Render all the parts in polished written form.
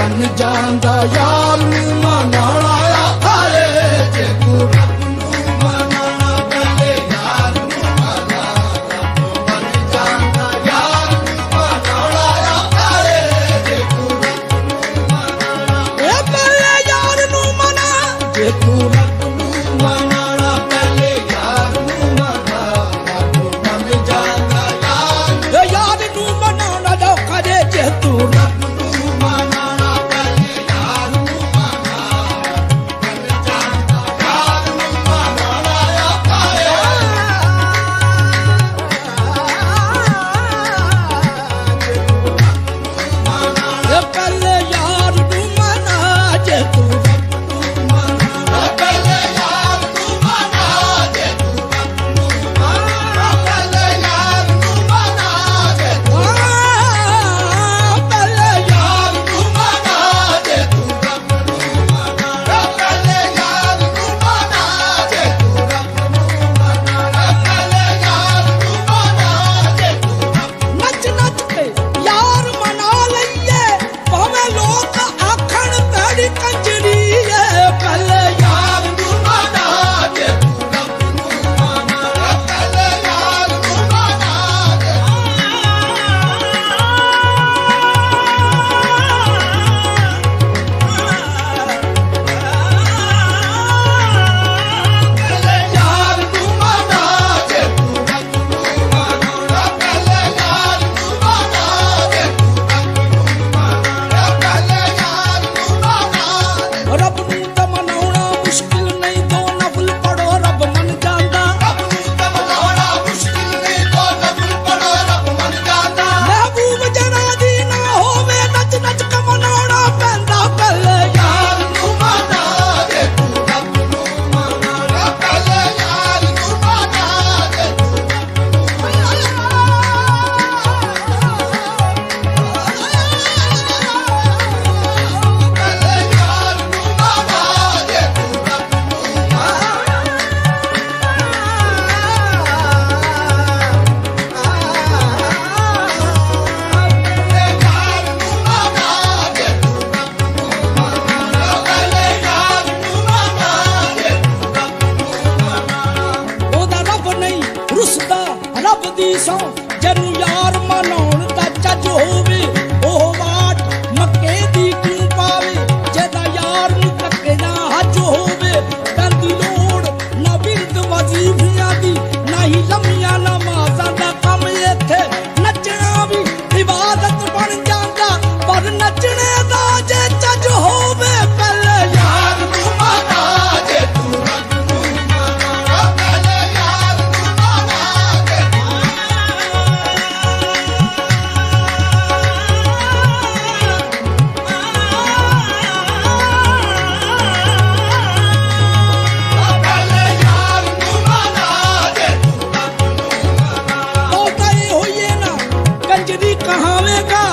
ਮਨ ਜਾਂਦਾ ਯਾਰ ਨੂੰ ਮਨਾਉਣਾ ਔਖਾ ਏ ਜੇ ਤੂੰ ਰੱਬ ਨੂੰ ਮਨਾਉਣਾ ਪਹਿਲੇ ਯਾਰ ਨੂੰ ਮਨਾ ਰੱਬ ਮਨ ਜਾਂਦਾ ਯਾਰ ਨੂੰ ਮਨਾਉਣਾ ਔਖਾ ਏ ਜੇ ਤੂੰ ਰੱਬ ਨੂੰ ਮਨਾਉਣਾ ਏ ਪਹਿਲੇ ਯਾਰ ਨੂੰ ਮਨਾ ਜੇ ਤੂੰ ਰੱਬ ਨੂੰ ਮਨਾਉਣਾ ਪਹਿਲੇ ਯਾਰ ਨੂੰ ਮਨਾ ਰੱਬ ਮਨ ਜਾਂਦਾ ਯਾਰ ਨੂੰ ਮਨਾਉਣਾ ਔਖਾ ਏ ਜੇ ਤੂੰ ਰੱਬ ਨੂੰ ਮਨਾਉਣਾ ਪਹਿਲੇ ਯਾਰ ਨੂੰ ਮਨਾ ਮਨ ਜਾਂਦਾ ਯਾਰ ਨੂੰ ਮਨਾਉਣਾ ਔਖਾ ਏ ਪਹਿਲੇ ਯਾਰ ਨੂੰ ਮਨਾ ਜੇ ਤੂੰ ਰੱਬ ਨੂੰ ਮਨਾਉਣਾ ਪਹਿਲੇ ਯਾਰ ਨੂੰ ਮਨਾ ਜੇ ਤੂੰ ਰੱਬ ਨੂੰ ਮਨਾ ਪਹਿਲੇ ਯਾਰ ਨੂੰ ਮਨਾ ਜੇ ਤੂੰ ਪਹਿਲੇ ਯਾਰ ਨੂੰ ਮਨਾ ਜੇ ਤੂੰ ਰੱਬ ਨੂੰ ਮਨਾਉਣਾ ਪਹਿਲੇ ਯਾਰ ਨੂੰ ਮਨਾ ਜੇ ਤੂੰ ਰੱਬ ਨੂੰ ਮਨਾਉਣਾ ਪਹਿਲੇ ਯਾਰ ਨੂੰ ਮਨਾ ਜੇ ਤੂੰ ਨੱਚ ਨੱਚ ਕੇ ਯਾਰ ਮਨਾ ਲਈਏ ਭਾਵੇਂ ਲੋਕ ਆਖਣ ਤੇਰੀ ਕੰਜਰੀ ਏ ਪਹਿਲੇ ਯਾਰ ਨੂੰ ਮਨਾ ਜੇ ਤੂੰ ਰੱਬ ਨੂੰ ਮਨਾਉਣਾ ਪਹਿਲੇ ਯਾਰ ਨੂੰ ਮਨਾ ਜੇ ਪਹਿਲੇ ਯਾਰ ਨੂੰ ਮਨਾ ਜੇ ਤੂੰ ਰੱਬ ਨੂੰ ਮਨਾਉਣਾ ਪਹਿਲੇ ਯਾਰ ਨੂੰ ਮਨਾ ਜੇ ਤੂੰ ਰੱਬ ਨੂੰ ਮਨਾਉਣਾ ਪਹਿਲੇ ਯਾਰ ਨੂੰ ਮਨਾ ਰੱਬ ਨੂੰ ਤਾਂ ਮਨਾਉਣਾ ਮੁਸ਼ਕਿਲ ਨਹੀਂ ਦੋ ਨਫਲ ਪੜੋ ਰੱਬ ਮੰਨ ਜਾਂਦਾ ਰੱਬ ਨੂੰ ਤਾਂ ਮਨਾਉਣਾ ਮੁਸ਼ਕਿਲ ਨਹੀਂ ਦੋ ਨਫਲ ਪੜੋ ਰੱਬ ਮੰਨ ਜਾਂਦਾ ਮਹਿਬੂਬ ਜਨਾ ਦੀ ਨਾ ਹੋਵੇ ਨੱਚ ਨੱਚ ਕੇ ਮਨਾਉਣਾ ਪੈਂਦਾ ਪਹਿਲੇ ਯਾਰ ਨੂੰ ਮਨਾ ਜੇ ਤੂੰ ਰੱਬ ਨੂੰ ਮਨਾਉਣਾ ਪਹਿਲੇ ਯਾਰ ਨੂੰ ਮਨਾ ਜੇ ਤੂੰ ਰੱਬ ਨੂੰ ਪਹਿਲੇ ਯਾਰ ਨੂੰ ਮਨਾ ਜੇ ਤੂੰ ਰੱਬ ਨੂੰ ਉਹਦਾ ਰੱਬ ਨਹੀਂ ਰੁੱਸਦਾ ਰੱਬ ਦੀ ਸੌਂ ਜਿਹਨੂੰ ਯਾਰ ਮਨਾਉਣ ਦਾ ਚੱਜ ਹੋਵੇ ਉਹ ਵਾਟ ਮੱਕੇ ਦੀ ਕਿਉਂ ਪਾਵੇ ਜਿਹਦਾ ਯਾਰ ਨੂੰ ਧੱਕੇ ਨਾ ਹੱਜ ਹੋਵੇ ਪੈਂਦੀ ਲੋੜ ਨਾ ਬਿਰਦ ਵਜ਼ੀਫਿਆਂ ਦੀ ਨਾ ਹੀ ਲੰਮੀਆਂ ਨਮਾਜ਼ਾਂ ਦਾ ਕੰਮ ਇੱਥੇ ਨੱਚਣਾ ਵੀ ਇਬਾਦਤ ਬਣ ਜਾਂਦਾ ਪਰ ਨੱਚਣੇ ਦਾ ਜੇ ਚੱਜ ਹੋਵੇ ਪਹਿਲੇ ਯਾਰ ਨੂੰ ਮਨਾ ਜੇ ਤੂੰ ਰੱਬ ਨੂੰ ਮਨਾਉਣਾ ਪਹਿਲੇ ਯਾਰ ਨੂੰ ਮਨਾ ਜੇ ਪਹਿਲੇ ਯਾਰ ਨੂੰ ਮਨਾ ਜੇ ਤੂੰ ਰੱਬ ਨੂੰ ਮਨਾਉਣਾ ਬਹੁਤਾ ਇਹ ਹੋਈਏ ਨਾ ਕੰਜਰੀ ਕਹਾਵੇਂਗਾ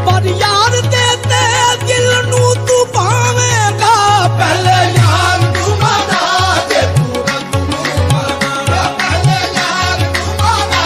ਪਰ ਯਾਰ ਦੇ ਤੇ ਦਿਲ ਨੂੰ ਤੂੰ ਭਾਵੇਂਗਾ ਪਹਿਲੇ ਯਾਰ ਨੂੰ ਮਨਾ ਜੇ ਤੂੰ ਰੱਬ ਨੂੰ ਮਨਾਉਣਾ ਪਹਿਲੇ ਯਾਰ ਨੂੰ ਮਨਾ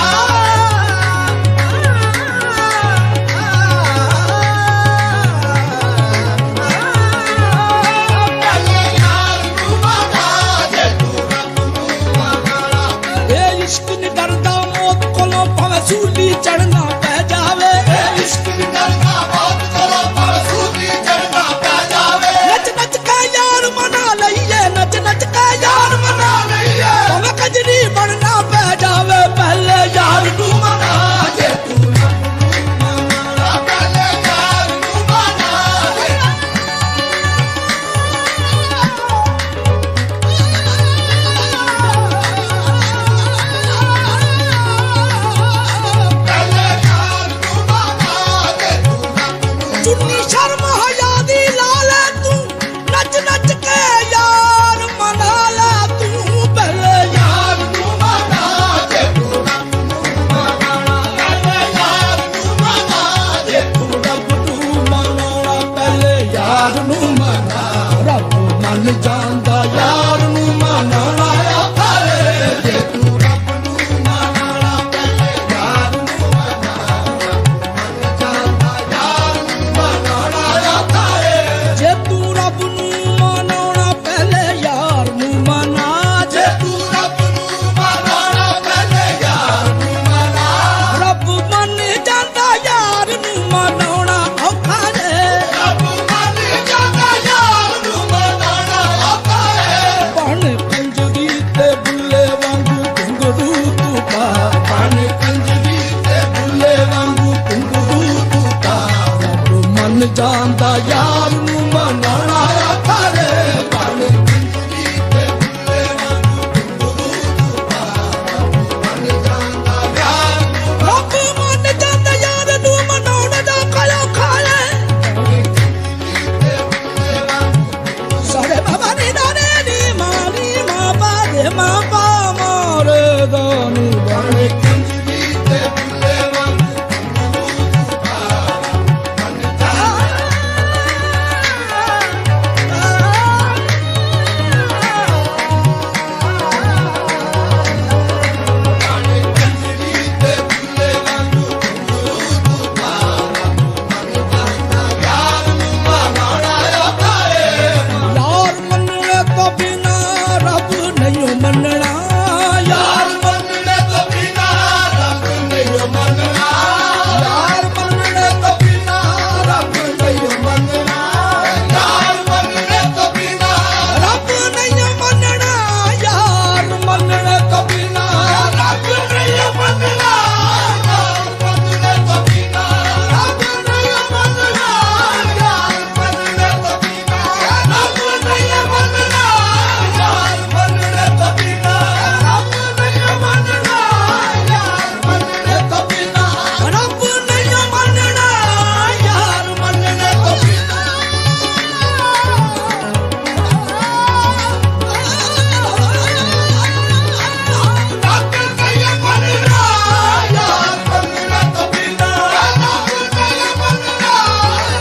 ਪਹਿਲੇ ਯਾਰ ਨੂੰ ਮਨਾ ਜੇ ਤੂੰ ਰੱਬ ਨੂੰ ਮਨਾਉਣਾ ਇਹ ਇਸ਼ਕ ਨੀ ਡਰਦਾ ਮੌਤ ਕੋਲੋਂ ਭਾਵੇਂ ਸੂਲੀ ਚੜਨਾ ਪੈ ਜਾਵੇ ਇਹ ਇਸ਼ਕ ਨੀ ਡਰਦਾ ਮੌਤ ਕੋਲੋਂ ਭਾਵੇਂ ਸੂਲੀ ਚੜਨਾ ਪੈ ਜਾਵੇ ਨੱਚ ਨੱਚ ਕੇ ਯਾਰ ਮਨਾ ਲਈਏ ਨੱਚ ਨੱਚ ਕੇ ਯਾਰ ਮਨਾ ਲਈਏ ਭਾਵੇਂ ਕੰਜਰੀ ਬਣਨਾ ਪੈ ਜਾਵੇ ਪਹਿਲੇ ਯਾਰ ਨੂੰ ਮਨਾ ਜੇ ਤੂੰ ਰੱਬ ਨੂੰ ਮਨਾਉਣਾ ਪਹਿਲੇ ਯਾਰ ਨੂੰ ਮਨਾ ਜੇ ਪਹਿਲੇ ਯਾਰ ਨੂੰ ਮਨਾ ਜੇ ਤੂੰ ਰੱਬ ਨੂੰ ਚੁੰਨੀ ਸ਼ਰਮ ਹਯਾ ਦੀ ਲਾ ਲੈ ਤੂੰ ਨੱਚ ਨੱਚ ਕੇ ਯਾਰ ਮਨਾ ਲੈ ਤੂੰ ਪਹਿਲੇ ਯਾਰ ਨੂੰ ਮਨਾ ਜੇ ਤੂੰ ਰੱਬ ਨੂੰ ਮਨਾਉਣਾ ਪਹਿਲੇ ਯਾਰ ਨੂੰ ਮਨਾ ਜੇ ਤੂੰ ਰੱਬ ਨੂੰ ਮਨਾਉਣਾ ਪਹਿਲੇ ਯਾਰ ਨੂੰ ਮਨਾ ਰੱਬ ਮੰਨ ਜਾਂਦਾ ਯਾਰ ਨੂੰ ਮਨਾਉਣਾ ਔਖਾ ਏ ਜੇ ਤੂੰ ਰੱਬ ਨੂੰ ਮਨਾਉਣਾ ਪਹਿਲੇ ਯਾਰ ਨੂੰ ਮਨਾ ਰੱਬ ਮੰਨ ਜਾਂਦਾ ਯਾਰ ਨੂੰ ਮਨਾਉਣਾ ਔਖਾ ਏ ਯਾਰ ਨੂੰ ਮਨਾਣਾ ਆਖਾਰੇ ਬਣ ਕੰਜਰੀ ਤੇ ਬੁੱਲੇ ਵਾਂਗੂ ਗੁਰੂ ਤੂੰ ਪਾਵਾ ਬਣ ਜਾਂਦਾ ਯਾਰ ਰੱਬ ਮੰਨ ਜਾਂਦਾ ਯਾਰ ਨੂੰ ਮਨਾਉਣ ਦਾ ਕਾਇਆ ਖਾਲੇ ਸਾਰੇ ਬਾਬਾ ਨੀ ਦਾਨੇ ਨੀ ਮਾਨੀ ਮਾਪਾ ਦੇ ਮਾਪਾ ਮੋਰੇ ਦਾਨੀ ਬਣ ਕੰਜਰੀ ਤੇ ਬੁੱਲੇ ਵਾਂਗੂ ਗੁਰੂ ਤੂੰ ਪਾਵਾ ਬਣ ਕੰਜਰੀ ਤੇ ਬੁੱਲੇ ਵਾਂਗੂ ਗੁਰੂ ਤੂੰ ਪਾਵਾ ਬਣ ਜਾਂਦਾ ਯਾਰ ਨੂੰ ਮਨਾਣਾ ਆਖਾਰੇ ਯਾਰ ਮੰਨਣੇ ਤੋਂ ਬਿਨਾ ਰੱਬ ਨਹੀਂ ਮੰਨਣਾ ਯਾਰ ਮੰਨਣੇ ਤੋਂ ਬਿਨਾ ਰੱਬ ਨਹੀਂ ਮੰਨਣਾ ਯਾਰ ਮੰਨਣੇ ਤੋਂ ਬਿਨਾ ਰੱਬ ਨਹੀਂ ਮੰਨਣਾ ਯਾਰ ਮੰਨਣੇ ਤੋਂ ਬਿਨਾ ਰੱਬ ਨਹੀਂ ਮੰਨਣਾ ਯਾਰ ਮੰਨਣੇ ਤੋਂ ਬਿਨਾ ਰੱਬ ਨਹੀਂ ਮੰਨਣਾ ਯਾਰ ਮੰਨਣੇ ਤੋਂ ਬਿਨਾ ਰੱਬ ਨਹੀਂ ਮੰਨਣਾ ਯਾਰ ਮੰਨਣੇ ਤੋਂ ਬਿਨਾ ਰੱਬ ਨਹੀਂ ਮੰਨਣਾ ਯਾਰ ਮੰਨਣੇ ਤੋਂ ਬਿਨਾ ਰੱਬ ਨਹੀਂ ਮੰਨਣਾ ਯਾਰ ਮੰਨਣੇ ਤੋਂ ਬਿਨਾ ਰੱਬ ਨਹੀਂ ਮੰਨਣਾ ਯਾਰ ਮੰਨਣੇ ਤੋਂ ਰੱਬ ਨਹੀਂ ਮੰਨਣਾ ਯਾਰ ਮੰਨਣੇ ਤੋਂ ਬਿਨਾ ਰੱਬ ਨਹੀਂ ਮੰਨਣਾ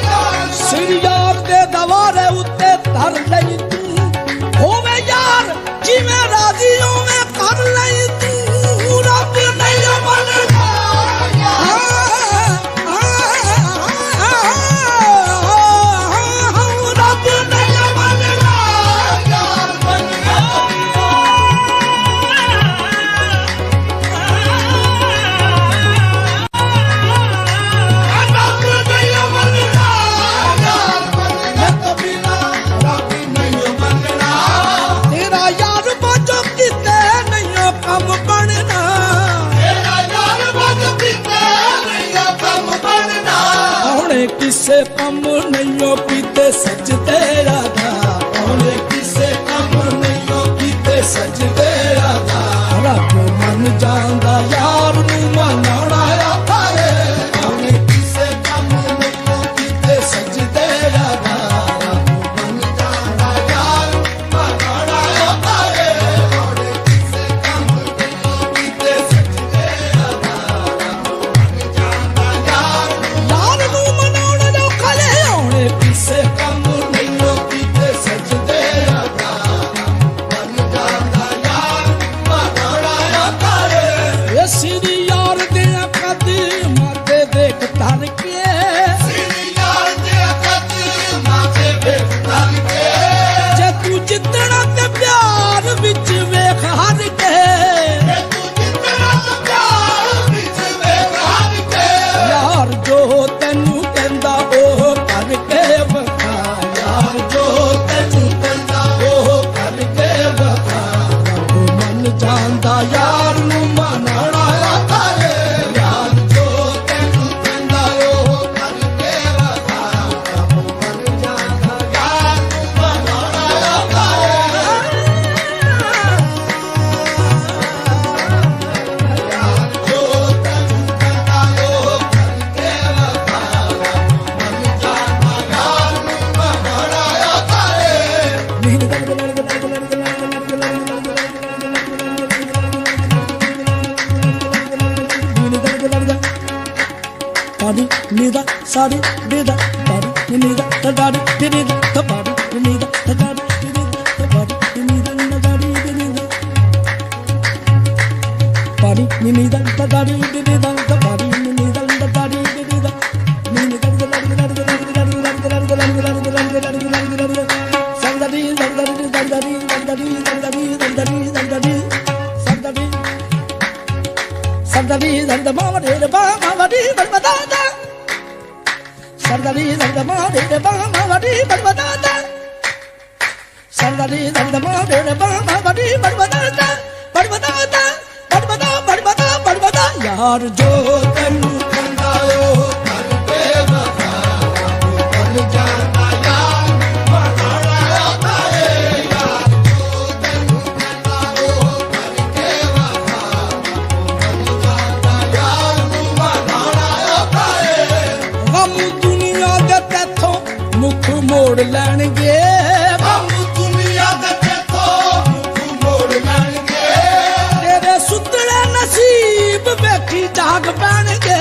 ਯਾਰ ਸਿਰ ਯਾਰ ਦੇ ਦਵਾਰੇ ਉੱਤੇ ਧਰ ਲਈ ਤੂੰ ਹੋਵੇ ਯਾਰ ਜਿਵੇਂ ਰਾਜ਼ੀ ਹੋਵੇ ਕਰ ਲਈ ਤੂੰ ਰੱਬ ਨਹੀਂ ਮੰਨਣਾ ਰੱਬ ਨਹੀਂ ਮੰਨਣਾ ਯਾਰ ਮੰਨਣੇ ਤੋਂ ਰੱਬ ਨਹੀਂ ਮੰਨਣਾ ਯਾਰ ਮੰਨਣੇ ਤੋਂ ਬਿਨਾ ਰੱਬ ਨਹੀਂ ਮੰਨਣਾ ਤੇਰਾ ਯਾਰ ਬਾਝੋਂ ਕਿਤੇ ਨਹੀਂ ਕੰਮ ਬਣਨਾ ਤੇਰਾ ਯਾਰ ਬਦ ਪੀਤੇ ਨਹੀਂ ਕੰਮ ਬਣਨਾ ਹੁਣੇ ਕਿਸੇ ਕੰਮ ਨਹੀਂ ਕੀਤੇ ਸਜਦੇ ਰਾਧਾ ਉਹਨੇ ਕਿਸੇ ਕੰਮ ਨਹੀਂ ਕੀਤੇ ਸਜਦੇ ਰਾਧਾ ਰੱਬ ਮੰਨ ਜਾਂਦਾ ਯਾਰ ਨੂੰ ਮਨਾਉਣਾ ਆਖਾਰੇ ਉਹਨੇ ਕਿਸੇ ਕੰਮ ਨਹੀਂ ਕੀਤੇ ਸਜਦੇ ਰਾਧਾ ਰੱਬ ਮੰਨ ਜਾਂਦਾ ਯਾਰ ਮਨਾਣਾ ਆਖਾਰੇ ਉਹਨੇ ਕਿਸੇ ਕੰਮ ਨਹੀਂ ਕੀਤੇ ਸਜਦੇ ਰਾਧਾ ਰੱਬ ਮੰਨ ਜਾਂਦਾ ਯਾਰ ਯਾਰ ਨੂੰ ਮਨਾਉਣ ਦਾ ਖਲੇ ਹੁਣੇ ਕਿਸੇ ਕੰਮ ਨਹੀਂ ਕੀਤੇ ਸਜਦੇ ਰਾਧਾ ਮੰਨ ਜਾਂਦਾ ਯਾਰ ਮਨਾਣਾ ਆਖਾਰੇ ਇਸ ਦੀ ਯਾਰ ਦੇ ਕਦਮਾਂ ਤੇ ਦੇਖ ਧਰ ਕੇ ਸਿਰੀ ਯਾਰ ਦੇ ਕੱਦ ਮਾਥੇ ਵੇਖ ਧਰ ਕੇ ਜੇ ਤੂੰ ਜਿੱਤਣਾ ਤੇ ਪਿਆਰ ਵਿੱਚ ਵੇਖ ਹਰ ਕੇ ਤੇ ਤੂੰ ਜਿੱਤਣਾ ਤਾਂ ਪਿਆਰ ਵਿੱਚ ਵੇਖ ਹਰ ਕੇ ਯਾਰ ਜੋ ਤੈਨੂੰ ਕਹਿੰਦਾ ਉਹ ਕਰਕੇ ਵਖਾ ਯਾਰ ਜੋ ਤੈਨੂੰ ਕਹਿੰਦਾ ਉਹ ਕਰਕੇ ਵਖਾ ਰੱਬ ਮੰਨ ਜਾਂਦਾ ਯਾਰ ਨੂੰ ਮਨਾਣਾ ਆਖਾਰੇ ਯਾਰ ਜੋ ਤੈਨੂੰ ਕਹਿੰਦਾ ਉਹ ਕਰਕੇ ਵਖਾ ਰੱਬ ਮੰਨ ਜਾਂਦਾ ਯਾਰ ਨੂੰ ਮਨਾਣਾ ਆਖਾਰੇ ਜੋ ਤੈਨੂੰ ਕਹਿੰਦਾ ਉਹ ਕਰਕੇ ਵਖਾ ਰੱਬ ਮੰਨ ਜਾਂਦਾ ਯਾਰ ਨੂੰ ਮਨਾਣਾ ਆਖਾਰੇ Body, nida, sadi, dida, body, nida, the body, nida, the body, nida, the body, nida, the body, nida, the body, nida. Body, nida, the body, nida, the body, nida, the body, nida. Sardari, Sarda Mama, the Bama, the Badada. Sardari, Sarda Mama, the Bama, the Badada. Sardari, Sarda Mama, the Bama, the Badada. Badada, Badada, Badada, Badada. Yar jo tenu ਕੰਦਾ ਉਹ ਕਰ ਬੇਵਫਾ ਰੱਬ ਬਣ ਜਾਂਦਾ ਮੋੜ ਲੈਣਗੇ ਕੰਮ ਦੁਨੀਆ ਦੇ ਤੇਥੋਂ ਮੁੱਠ ਮੋੜ ਲੈਣਗੇ ਤੇਰੇ ਸੁੱਤਲੇ ਨਸੀਬ ਵੇਖੀ ਜਾਗ ਪੈਣਗੇ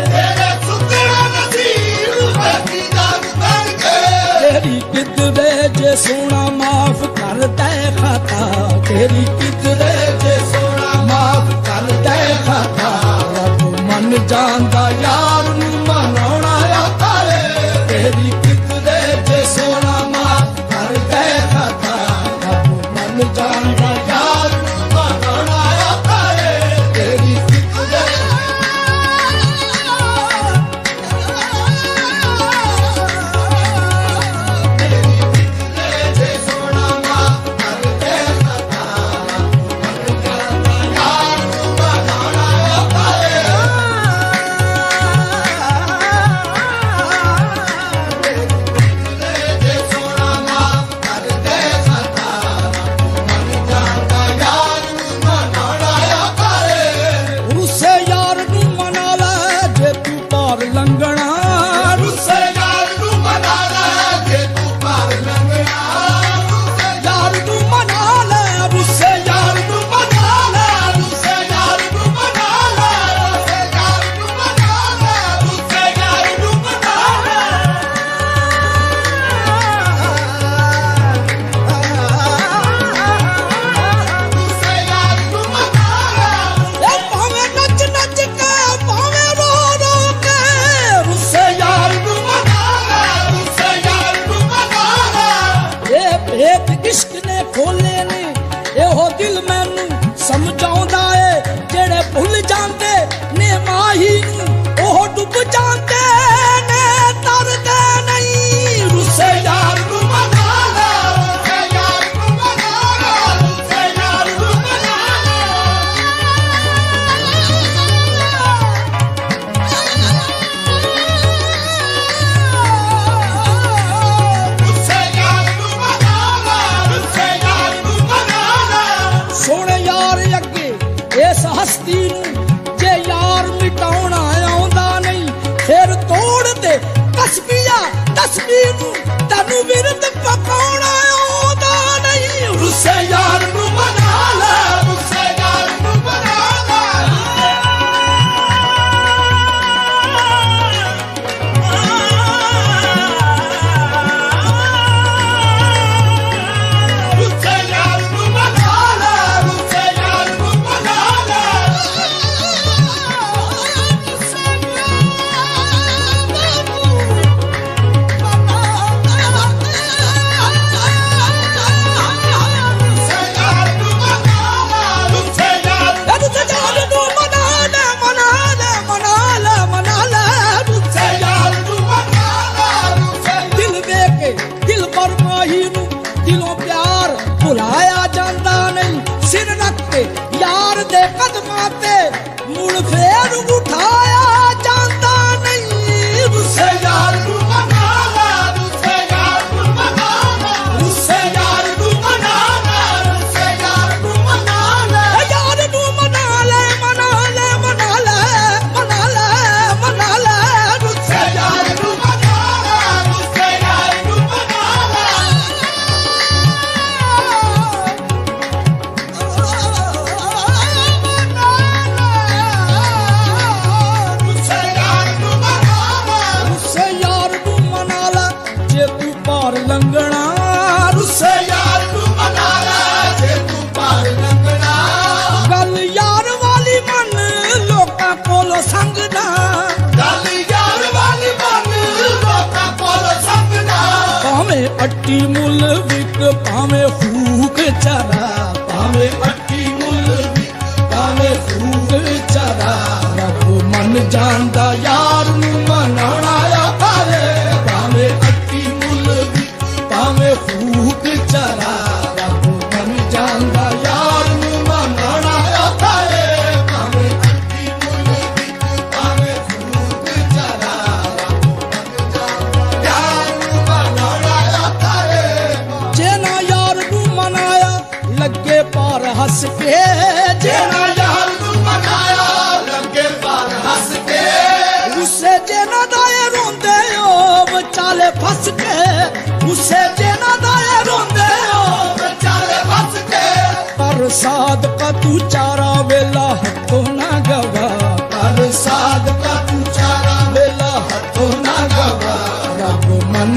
ਤੇਰੇ ਸੁੱਤਣਾ ਨਸੀਬ ਵੇਖੀ ਜਾਗ ਪੈਣਗੇ ਤੇਰੀ ਕਿਦਰੇ ਜੇ ਸੋਨਾ ਮਾਫ ਕਰ ਦੇ ਖਾਤਾ ਤੇਰੀ ਕਿਦਰੇ ਜੇ ਸੋਨਾ ਮਾਫ ਕਰ ਦੇ ਖਾਤਾ ਰੱਬ ਮਨ ਜਾਣਦਾ ਯਾਰ ਨੂੰ ਮਨਾਉਣਾ ਆਤਾ ਏ ਤੇਰੀ ਕਿਦਰੇ ਜੇ ਸੋਨਾ ਮਾਫ ਕਰ ਦੇ ਖਾਤਾ ਰੱਬ ਮਨ ਜਾਣਦਾ ਯਾਰ ਨੂੰ ਮਨਾਉਣਾ ਆਤਾ ਏ ਤੇਰੀ ਕਿਦਰੇ ਜੇ ਸੋਨਾ ਮਾਫ ਕਰ ਦੇ ਖਤਾ ਮਨ ਜਾਣਦਾ ਯਾਰ ਨੂੰ ਮਨਾਉਣਾ ਆਤਾ ਏ ਜੇ ਸੋਨਾ ਮਾਫ ਕਰ ਦੇ ਖਤਾ ਮਨ ਜਾਣਦਾ ਯਾਰ ਨੂੰ ਮਨਾਉਣਾ ਆਤਾ ਏ ਰੁੱਸੇ ਯਾਰ ਨੂੰ ਮਨਾ ਲੈ ਜੇ ਤੂੰ ਪਾਰ ਲੰਘਣਾ ਰੁੱਸੇ ਯਾਰ ਨੂੰ ਮਨਾ ਲੈ ਜੇ ਤੂੰ ਪਾਰ ਲੰਘਣਾ ਯਾਰ ਨੂੰ ਮਨਾ ਲੈ ਰੁੱਸੇ ਯਾਰ ਨੂੰ ਮਨਾ ਲੈ ਰੁੱਸੇ ਯਾਰ ਨੂੰ ਮਨਾ ਲੈ ਰੁੱਸੇ ਯਾਰ ਨੂੰ ਮਨਾ ਲੈ ਰੁੱਸੇ ਯਾਰ ਨੂੰ ਮਨਾ ਲੈ ਰੁੱਸੇ ਯਾਰ ਨੂੰ ਮਨਾ ਲੈ ਇਹ ਭਾਵੇਂ ਨੱਚ ਨੱਚ ਕੇ ਭਾਵੇਂ ਰੋ ਰੋ ਕੇ ਰੁੱਸੇ ਯਾਰ ਨੂੰ ਮਨਾ ਲੈ ਰੁੱਸੇ ਯਾਰ ਨੂੰ ਮਨਾ ਲੈ ਇਹ ਭੇਤ ਇਸ਼ਕ ਨੇ ਖੋਲੇ ਨੇ ਇਹੋ ਦਿਲ ਮੈਨੂੰ ਸਮਝਾਉਂਦਾ ਏ ਜਿਹੜੇ ਭੁੱਲ ਜਾਂਦੇ ਨੇ ਮਾਹੀ ਨੂੰ ਉਹ ਡੁੱਬ ਜਾਂਦੇ ਨੇ ਤਰਦੇ ਨਹੀਂ ਰੁੱਸੇ ਯਾਰ ਨੂੰ ਮਨਾ ਲੈ ਰੁੱਸੇ ਯਾਰ ਨੂੰ ਮਨਾ ਲੈ ਰੁੱਸੇ ਯਾਰ ਨੂੰ ਮਨਾ ਰੁੱਸੇ ਯਾਰ ਨੂੰ ਮਨਾ ਲੈ ਰੁੱਸੇ ਯਾਰ ਨੂੰ ਮਨਾ ਲੈ ਸੋਹਣੇ ਯਾਰ ਅੱਗੇ ਇਸ ਹਸਤੀ ਨੂੰ ਜੇ ਯਾਰ ਮਿਟਾਉਣਾ ਆਉਂਦਾ ਨਹੀਂ ਫਿਰ ਤੋੜ ਦੇ ਤਸਬੀਹਾਂ ਤਸਬੀਹ ਨੂੰ ਤੈਨੂੰ ਵਿਰਦ ਪਕਾਉਣਾ ਆਉਂਦਾ ਨਹੀਂ ਰੁੱਸੇ ਯਾਰ ਨੂੰ ਮਨਾ ਲੈ ਰੁੱਸੇ ਯਾਰ ਨੂੰ ਮਨਾ ਲੈ ਰੁੱਸੇ ਯਾਰ ਨੂੰ ਮਨਾ ਲੈ ਰੁੱਸੇ ਯਾਰ ਨੂੰ ਮਨਾ ਲੈ ਰੁੱਸੇ ਯਾਰ ਨੂੰ ਮਨਾ ਲੈ ਰੁੱਸੇ ਯਾਰ ਰੁੱਸੇ ਯਾਰ ਨੂੰ ਮਨਾ ਲੈ ਮਨਾ ਲੈ ਮਨਾ ਲੈ ਮਨਾ ਲੈ ਰੁੱਸੇ ਯਾਰ ਨੂੰ ਮਨਾ ਲੈ ਰੁੱਸੇ ਦਿਲ ਵੇਖ ਕੇ ਦਿਲ ਪਰ ਮਾਹੀ ਨੂੰ ਦਿਲੋਂ ਪਿਆਰ ਭੁਲਾਇਆ ਜਾਂਦਾ ਨਹੀਂ ਸਿਰ ਰੱਖ ਕੇ ਯਾਰ ਦੇ ਕਦਮਾਂ ਤੇ ਮੁੜ ਫੇਰ ਉਠਾਇਆ ਜਾਂਦਾ ਨਹੀਂ ਰੁੱਸੇ ਯਾਰ ਨੂੰ ਮਨਾ ਲੈ ਰੁੱਸੇ ਯਾਰ ਨੂੰ ਮਨਾ ਲੈ ਰੁੱਸੇ ਯਾਰ ਨੂੰ ਮਨਾ ਲੈ ਰੁੱਸੇ ਯਾਰ ਨੂੰ ਮਨਾ ਲੈ ਯਾਰ ਨੂੰ ਮਨਾ ਲੈ ਮਨਾ ਲੈ ਮਨਾ ਲੈ ਮਨਾ ਲੈ ਮਨਾ ਲੈ ਰੁੱਸੇ ਯਾਰ ਨੂੰ ਮਨਾ ਲੈ ਰੁੱਸੇ ਯਾਰ ਨੂੰ ਮਨਾ ਲੈ ਰੁੱਸੇ ਯਾਰ ਨੂੰ ਮਨਾ ਲੈ ਰੁੱਸੇ ਯਾਰ ਨੂੰ ਮਨਾ ਲੈ ਜੇ ਤੂੰ ਪਾਰ ਲੰਘਣਾ ਰੁੱਸੇ ਯਾਰ ਨੂੰ ਮਨਾ ਲੈ ਜੇ ਤੂੰ ਪਾਰ ਲੰਘਣਾ ਗੱਲ ਯਾਰ ਵਾਲੀ ਮੰਨ ਲੋਕਾਂ ਕੋਲੋਂ ਸੰਗਣਾ ਗੱਲ ਯਾਰ ਵਾਲੀ ਮੰਨ ਲੋਕਾਂ ਕੋਲ ਸੰਗਣਾ ਭਾਵੇਂ ਅੱਟੀ ਮੁੱਲ ਵਿਕ ਭਾਵੇਂ ਹੂਕ ਚਰਾ ਭਾਵੇਂ ਅੱਟੀ ਮੁੱਲ ਵੀ ਭਾਵੇਂ ਹੂਕ ਚਰਾ ਰੱਬ ਮਨ ਜਾਣਦਾ ਯਾਰ ਨੂੰ ਮਨਾਉਣਾ ਆਤਾ ਏ ਭਾਵੇਂ ਅੱਟੀ ਮੁੱਲ ਵੀ ਭਾਵੇਂ ਹੂਕ ਚਰਾ ਰੱਬ ਮਨ ਜਾਣਦਾ ਯਾਰ ਨੂੰ ਮਨਾਉਣਾ ਆਤਾ ਏ ਭਾਵੇਂ ਅੱਟੀ ਮੁੱਲ ਵੀ ਭਾਵੇਂ ਫੂਕ ਚਲਾ ਯਾਰ ਨੂੰ ਮਨਾਉਣਾ ਆਤਾ ਏ ਜੇ ਨਾ ਯਾਰ ਨੂੰ ਮਨਾਇਆ ਲੱਗੇ ਪਾਰ ਹੱਸ ਕੇ ਜੇ ਜਿਹੜਾ ਯਾਰ ਨੂੰ ਮਨਾਇਆ ਲੱਗੇ ਪਰ ਹੱਸ ਕੇ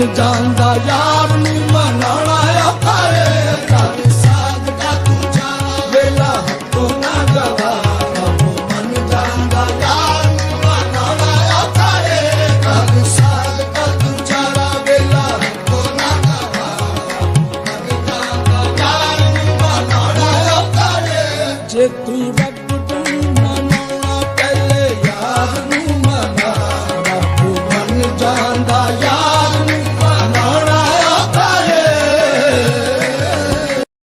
ਮਨ ਜਾਂਦਾ ਯਾਰ ਨੂੰ ਮਨਾਉਣਾ ਔਖਾ ਏ ਕਰ ਸਾਧ ਕਾ ਤੂੰ ਚਾਰਾ ਵੇਲਾ ਹੱਥੋਂ ਨਾ ਗਵਾ ਰੱਬ ਮਨ ਜਾਂਦਾ ਯਾਰ ਨੂੰ ਮਨਾਉਣਾ ਔਖਾ ਏ ਕਰ ਸਾਧ ਕਾ ਤੂੰ ਚਾਰਾ ਵੇਲਾ ਕੋ ਨਾ ਕਵਾ ਮਨ ਜਾਂਦਾ ਯਾਰ ਨੂੰ ਮਨਾਉਣਾ ਔਖਾ ਏ ਜੇ ਤੂੰ ਰੱਬ